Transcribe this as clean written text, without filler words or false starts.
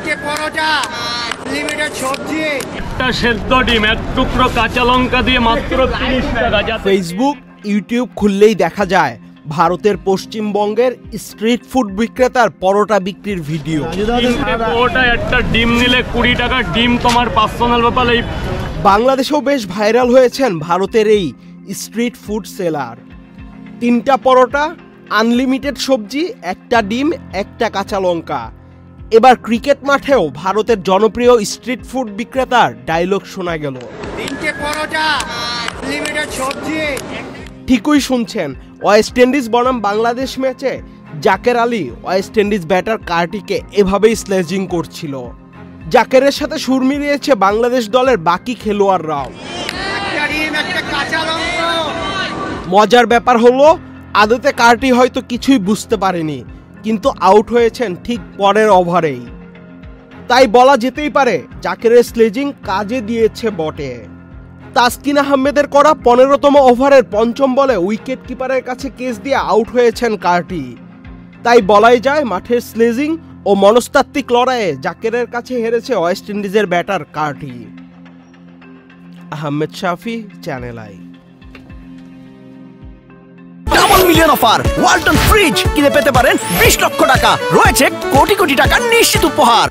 তিনটে পরোটা, লিমিটেড সবজি, একটা সেদ্ধ ডিম, এক টুকরো কাঁচা লঙ্কা দিয়ে মাত্র 30 টাকা। ফেসবুক, ইউটিউব খুললেই দেখা যায় ভারতের পশ্চিমবঙ্গের স্ট্রিট ফুড বিক্রেতার পরোটা বিক্রির ভিডিও। তিনটে পরোটা একটা ডিম নিলে 20 টাকা। ডিম তোমার পার্সোনাল ব্যাপার। এই বাংলাদেশেও বেশ ভাইরাল হয়েছেন ভারতের এই স্ট্রিট ফুড সেলার। 3টা পরোটা, আনলিমিটেড সবজি, একটা ডিম, একটা কাঁচা লঙ্কা। এবার ক্রিকেট মাঠেও ভারতের জনপ্রিয় স্ট্রিট ফুড বিক্রেতার ডায়লগ শোনা গেল। তিনটে পরোটা, লিমিটেড সবজি। ঠিকই শুনছেন, ওয়েস্ট ইন্ডিজ বনাম বাংলাদেশ ম্যাচে Jaker Ali West Indies batter কার্টিকে এভাবেই স্লেজিং করছিল। জাকেরের সাথে সুর মিলিয়েছে বাংলাদেশ দলের বাকি খেলোয়াড়রাও। একটা ডিম, একটা কাঁচা লঙ্কা। মজার ব্যাপার হলো, আদতে কার্টি হয়তো কিছুই বুঝতে পারেনি, কিন্তু আউট হয়েছেন ঠিক পরের ওভারেই। তাই বলা যেতেই পারে জাকেরের স্লেজিং কাজে দিয়েছে বটে। তাসকিন আহমেদের করা 15তম ওভারের 5ম বলে উইকেট কিপারের কাছে কেচ দিয়ে আউট হয়েছেন কার্টি। তাই বলাই যায় মাঠের স্লেজিং ও মনস্তাত্ত্বিক লড়াইয়ে জাকেরের কাছে হেরেছে ওয়েস্ট ইন্ডিজের batter CAR-T. Ahmed Shafi, channel I. Double million offer Walton fridge কিনে পেতে পারেন 20 লক্ষ টাকা। রয়েছে কোটি কোটি টাকার নিশ্চিত উপহার।